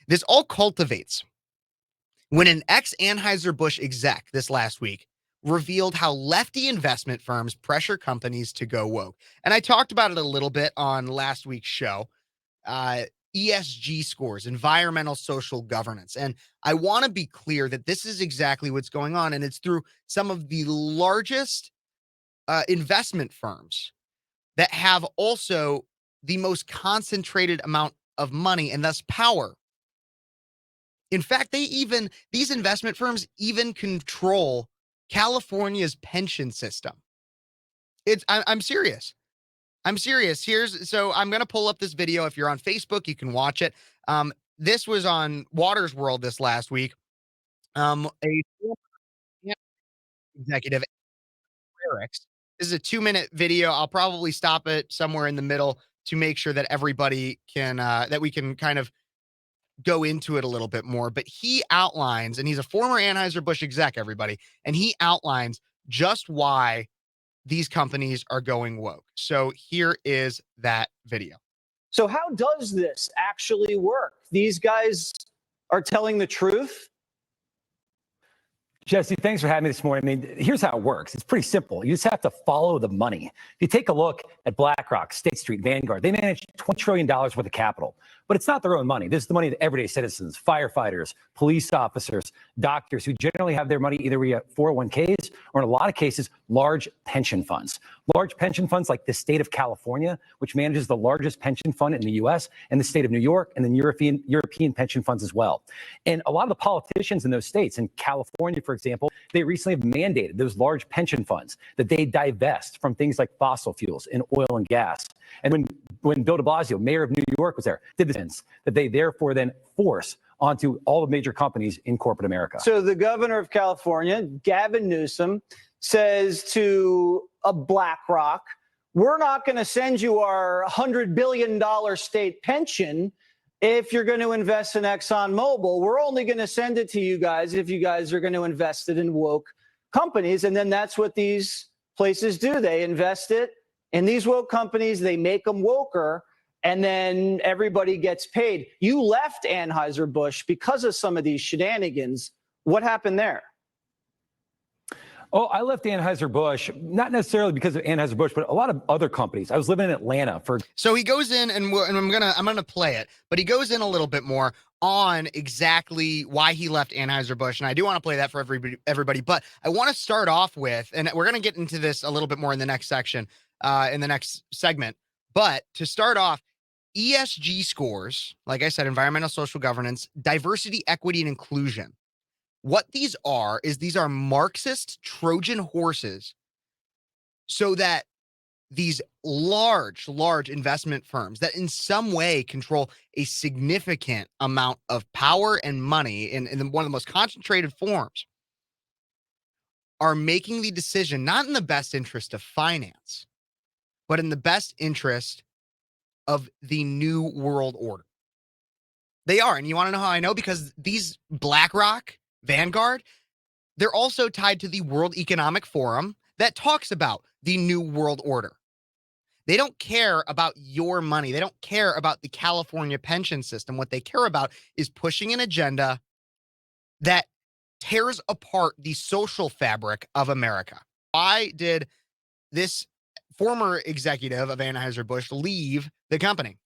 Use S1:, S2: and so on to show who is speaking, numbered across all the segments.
S1: This all cultivates when an ex-Anheuser Busch exec this last week revealed how lefty investment firms pressure companies to go woke. And I talked about it a little bit on last week's show. ESG scores, environmental social governance. And I want to be clear that this is exactly what's going on. And it's through some of the largest investment firms that have also the most concentrated amount of money and thus power. In fact, these investment firms even control California's pension system. I'm serious. I'm serious. So I'm going to pull up this video. If you're on Facebook, you can watch it. This was on Waters World this last week. A executive, Phares. This is a 2-minute video. I'll probably stop it somewhere in the middle to make sure that everybody can, that we can kind of go into it a little bit more. But he outlines, and he's a former Anheuser Busch exec, everybody, and he outlines just why these companies are going woke. So here is that video.
S2: So how does this actually work? These guys are telling the truth?
S3: Jesse, thanks for having me this morning. I mean, here's how it works. It's pretty simple. You just have to follow the money. If you take a look at BlackRock, State Street, Vanguard, they manage $20 trillion worth of capital. But it's not their own money. This is the money of everyday citizens, firefighters, police officers, doctors who generally have their money either via 401ks or in a lot of cases, large pension funds. Large pension funds like the state of California, which manages the largest pension fund in the U.S., and the state of New York, and then European pension funds as well. And a lot of the politicians in those states, in California, for example, they recently have mandated those large pension funds that they divest from things like fossil fuels and oil and gas. And when Bill de Blasio, mayor of New York, was there, did this, that they therefore then force onto all the major companies in corporate America.
S2: So the governor of California, Gavin Newsom, says to a BlackRock, we're not going to send you our $100 billion state pension if you're going to invest in ExxonMobil. We're only going to send it to you guys if you guys are going to invest it in woke companies. And then that's what these places do. They invest it in these woke companies. They make them woker, and then everybody gets paid. You left Anheuser Busch because of some of these shenanigans. What happened there?
S3: Oh, I left Anheuser Busch, not necessarily because of Anheuser Busch, but a lot of other companies. I was living in Atlanta for.
S1: So he goes in, and I'm gonna play it, but he goes in a little bit more on exactly why he left Anheuser Busch, and I do want to play that for everybody. But I want to start off with, and we're gonna get into this a little bit more in the next section, in the next segment. But to start off, ESG scores, like I said, environmental social governance, diversity, equity, and inclusion. What these are Marxist Trojan horses so that these large investment firms that in some way control a significant amount of power and money in one of the most concentrated forms are making the decision not in the best interest of finance, but in the best interest of the new world order. They are. And you want to know how I know? Because these BlackRock, Vanguard, they're also tied to the World Economic Forum that talks about the new world order. They don't care about your money. They don't care about the California pension system. What they care about is pushing an agenda that tears apart the social fabric of America. Why did this former executive of Anheuser Busch leave the company?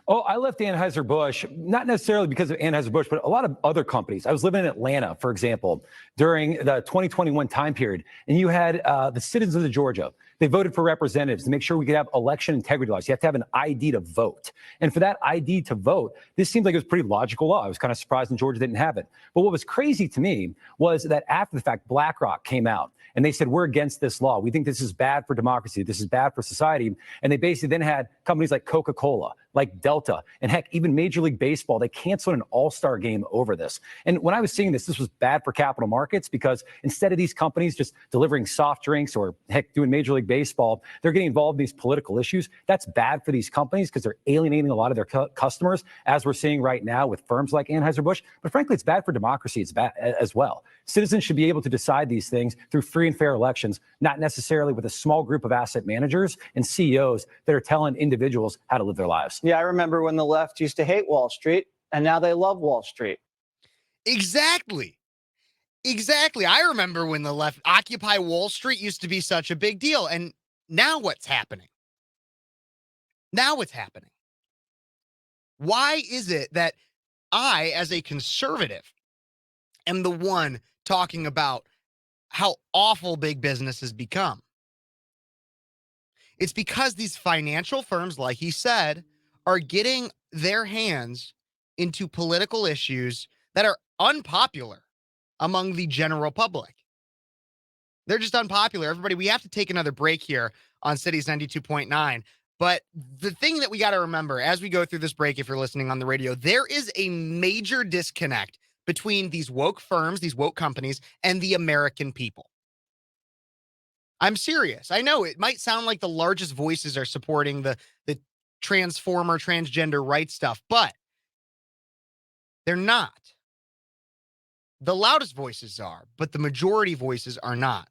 S3: Oh, I left Anheuser Busch, not necessarily because of Anheuser Busch, but a lot of other companies. I was living in Atlanta, for example, during the 2021 time period, and you had the citizens of Georgia. They voted for representatives to make sure we could have election integrity laws. You have to have an ID to vote. And for that ID to vote, this seemed like it was a pretty logical law. I was kind of surprised in Georgia didn't have it. But what was crazy to me was that after the fact, BlackRock came out and they said, we're against this law. We think this is bad for democracy. This is bad for society. And they basically then had companies like Coca-Cola, like Delta, and heck, even Major League Baseball. They canceled an all-star game over this. And when I was seeing this was bad for capital markets because instead of these companies just delivering soft drinks or heck, doing Major League Baseball, they're getting involved in these political issues. That's bad for these companies because they're alienating a lot of their customers, as we're seeing right now with firms like Anheuser Busch. But frankly, it's bad for democracy. It's bad as well. Citizens should be able to decide these things through free and fair elections, not necessarily with a small group of asset managers and CEOs that are telling individuals how to live their lives.
S2: Yeah, I remember when the left used to hate Wall Street. and now they love Wall Street.
S1: Exactly. Exactly. I remember when the left Occupy Wall Street used to be such a big deal. And now what's happening? Now what's happening? Why is it that I, as a conservative, am the one talking about how awful big business has become? It's because these financial firms, like he said, are getting their hands into political issues that are unpopular among the general public. They're just unpopular. Everybody, we have to take another break here on Cities 92.9. But the thing that we got to remember as we go through this break, if you're listening on the radio, there is a major disconnect between these woke firms, these woke companies, and the American people. I'm serious. I know it might sound like the largest voices are supporting the transformer, transgender rights stuff, but they're not. The loudest voices are, but the majority voices are not.